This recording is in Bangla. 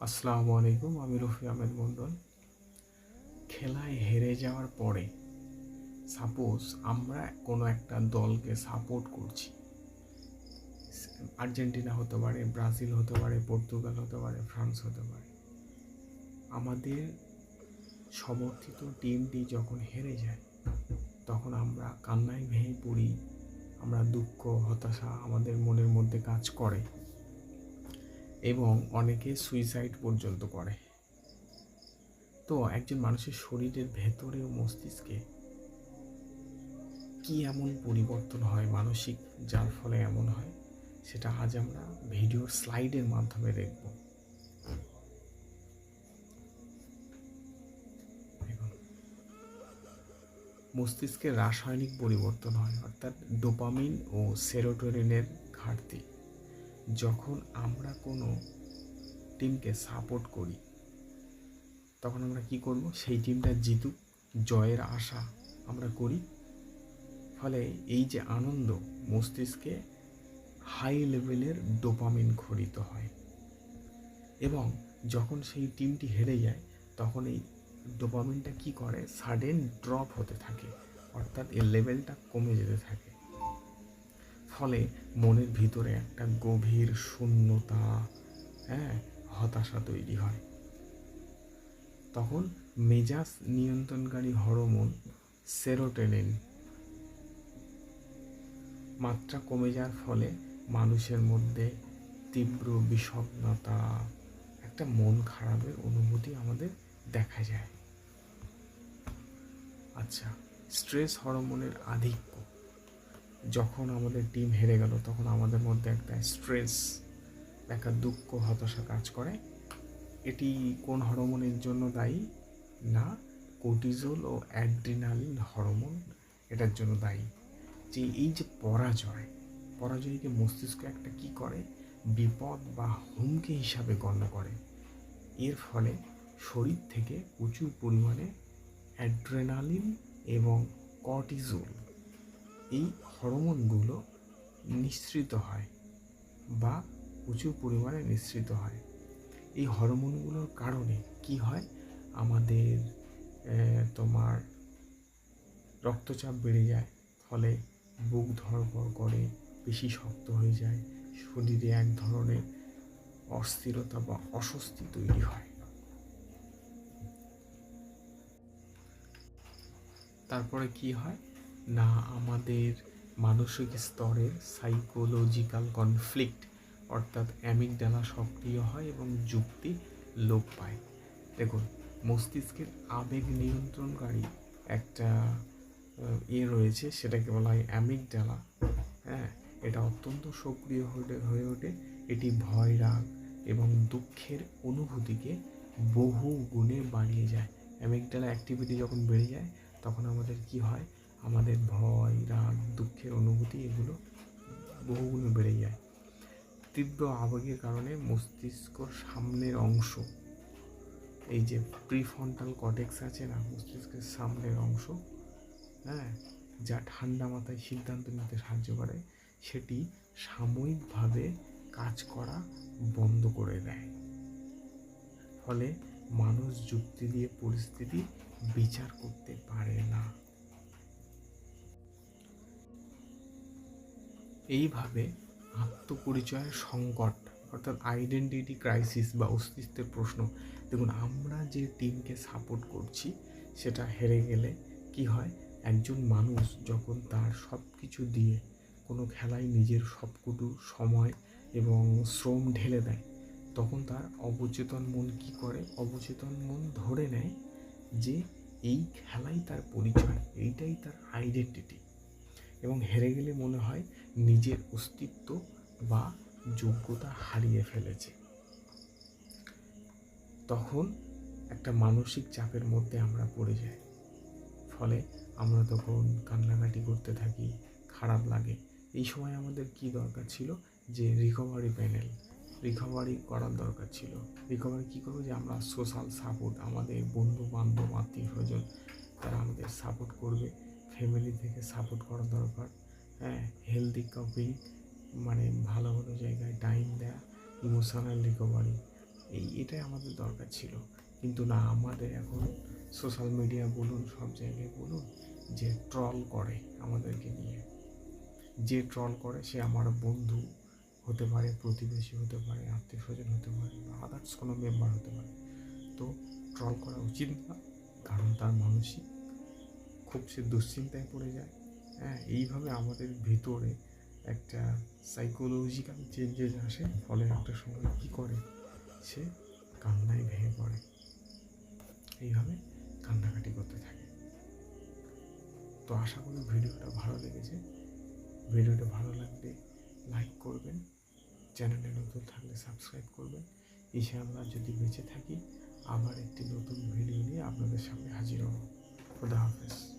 আসসালামু আলাইকুম, আমি রফি আহমেদ মন্ডল। খেলায় হেরে যাওয়ার পরে সাপোজ আমরা কোনো একটা দলকে সাপোর্ট করছি, আর্জেন্টিনা হতে পারে, ব্রাজিল হতে পারে, পর্তুগাল হতে পারে, ফ্রান্স হতে পারে। আমাদের সমর্থিত টিমটি যখন হেরে যায় তখন আমরা কান্নায় ভেঙে পড়ি, আমরা দুঃখ হতাশা আমাদের মনের মধ্যে কাজ করে এবং অনেকে সুইসাইড পর্যন্ত করে। তো একজন মানুষের শরীরের ভেতরে ও মস্তিষ্কে কি এমন পরিবর্তন হয় মানসিক, যার ফলে এমন হয়, সেটা আজ আমরা ভিডিওর স্লাইডের মাধ্যমে দেখব। মস্তিষ্কের রাসায়নিক পরিবর্তন হয়, অর্থাৎ ডোপামিন ও সেরোটোনিনের ঘাটতি। যখন আমরা কোনো টিমকে সাপোর্ট করি তখন আমরা কি করব, সেই টিমটা জিতুক, জয়ের আশা আমরা করি। ফলে এই যে আনন্দ, মস্তিষ্কে হাই লেভেলের ডোপামিন খরিত হয় এবং যখন সেই টিমটি হেরে যায় তখন এই ডোপামিনটা কি করে, সাডেন ড্রপ হতে থাকে, অর্থাৎ এর লেভেলটা কমে যেতে থাকে। ফলে মনের ভিতরে একটা গভীর শূন্যতা, হতাশা তৈরি হয়। তখন মেজাজ নিয়ন্ত্রণকারী হরমোন সেরোটোনিন মাত্রা কমে যাওয়ার ফলে মানুষের মধ্যে তীব্র বিষণ্ণতা, একটা মন খারাপের অনুভূতি আমাদের দেখা যায়। আচ্ছা, স্ট্রেস হরমোনের আধিক্য। যখন আমাদের টিম হেরে গেল তখন আমাদের মধ্যে একটা স্ট্রেস, একটা দুঃখ হতাশা কাজ করে। এটি কোন হরমোনের জন্য দায়ী? না, কোর্টিজল ও অ্যাড্রিনালিন হরমোন এটার জন্য দায়ী। যে এই যে পরাজয়কে মস্তিষ্ক একটা কি করে, বিপদ বা হুমকি হিসাবে গণ্য করে। এর ফলে শরীর থেকে প্রচুর পরিমাণে অ্যাড্রেনালিন এবং কর্টিজল এই হরমোনগুলো নিঃসৃত হয় বা প্রচুর পরিমাণে নিঃসৃত হয়। এই হরমোনগুলোর কারণে কি হয়, আমাদের তোমার রক্তচাপ বেড়ে যায়, ফলে বুক ধড়ফড় করে, বেশি শক্ত হয়ে যায়, শরীরে এক ধরনের অস্থিরতা বা অস্বস্তি তৈরি হয়। তারপরে কি হয় না, আমাদের মানসিক স্তরের সাইকোলজিক্যাল কনফ্লিক্ট, অর্থাৎ অ্যামিগডালা সক্রিয় হয় এবং যুক্তি লোপ পায়। দেখুন, মস্তিষ্কের আবেগ নিয়ন্ত্রণকারী একটা রয়েছে, সেটাকে বলা হয় অ্যামিগডালা। এটা অত্যন্ত সক্রিয় হয়ে ওঠে। এটি ভয়, রাগ এবং দুঃখের অনুভূতিকে বহু গুণে বাড়িয়ে যায়। অ্যামিগডালা অ্যাক্টিভিটি যখন বেড়ে যায় তখন আমাদের কি হয়, আমাদের ভয়, রাগ, দুঃখের অনুভূতি এগুলো বহুগুণে বেড়ে যায়। তীব্র আবেগের কারণে মস্তিষ্কর সামনের অংশ, এই যে প্রিফ্রন্টাল কর্টেক্স আছে না, মস্তিষ্কের সামনের অংশ, যা ঠান্ডা মাথায় সিদ্ধান্ত নিতে সাহায্য করে, সেটি সাময়িকভাবে কাজ করা বন্ধ করে দেয়। ফলে মানুষ যুক্তি দিয়ে পরিস্থিতি বিচার করতে পারে না। এইভাবে আত্মপরিচয়ের সংকট, অর্থাৎ আইডেন্টিটি ক্রাইসিস বা অস্তিত্বের প্রশ্ন। দেখুন, আমরা যে টিমকে সাপোর্ট করছি সেটা হেরে গেলে কি হয়, একজন মানুষ যখন তার সব কিছু দিয়ে কোনো খেলায় নিজের সবটুকু সময় এবং শ্রম ঢেলে দেয়, তখন তার অবচেতন মন কি করে, অবচেতন মন ধরে নেয় যে এই খেলাই তার পরিচয়, এইটাই তার আইডেন্টিটি। এবং হেরে গেলে মনে হয় নিজের অস্তিত্ব বা যোগ্যতা হারিয়ে ফেলেছে। তখন একটা মানসিক চাপের মধ্যে আমরা পড়ে যাই। ফলে আমরা তখন কান্নাকাটি করতে থাকি, খারাপ লাগে। এই সময় আমাদের কি দরকার ছিল, যে রিকভারি করার দরকার ছিল। রিকভারি কী করবো, যে আমরা সোশ্যাল সাপোর্ট, আমাদের বন্ধু বান্ধব, আত্মীয় স্বজন, তারা আমাদের সাপোর্ট করবে। ফ্যামিলি থেকে সাপোর্ট করা দরকার। হেলদি কাপিং, মানে ভালো ভালো জায়গায় টাইম দেয়া, ইমোশনাল রিকভারি, এটাই আমাদের দরকার ছিল। কিন্তু না, আমাদের এখন সোশ্যাল মিডিয়া বলুন, সব জায়গায় বলুন, যে ট্রল করে আমাদেরকে নিয়ে, যে ট্রল করে সে আমার বন্ধু হতে পারে, প্রতিবেশী হতে পারে, আত্মীয় স্বজন হতে পারে, বা আদার্স কোনো মেম্বার হতে পারে। তো ট্রল করা উচিত না, কারণ তার মানসিক খুব সে দুশ্চিন্তায় পড়ে যায়। হ্যাঁ, এইভাবে আমাদের ভেতরে একটা সাইকোলজিক্যাল চেঞ্জেস আসে, ফলে একটা সময় কী করে, সে কান্নায় ভেঙে পড়ে, এইভাবে কান্নাকাটি করতে থাকে। তো আশা করি ভিডিওটা ভালো লেগেছে। ভিডিওটা ভালো লাগলে লাইক করবেন, চ্যানেলে নতুন থাকলে সাবস্ক্রাইব করবেন। ইনশাআল্লাহ যদি বেঁচে থাকি আবার একটি নতুন ভিডিও নিয়ে আপনাদের সামনে হাজির হব। খুদা হাফেজ।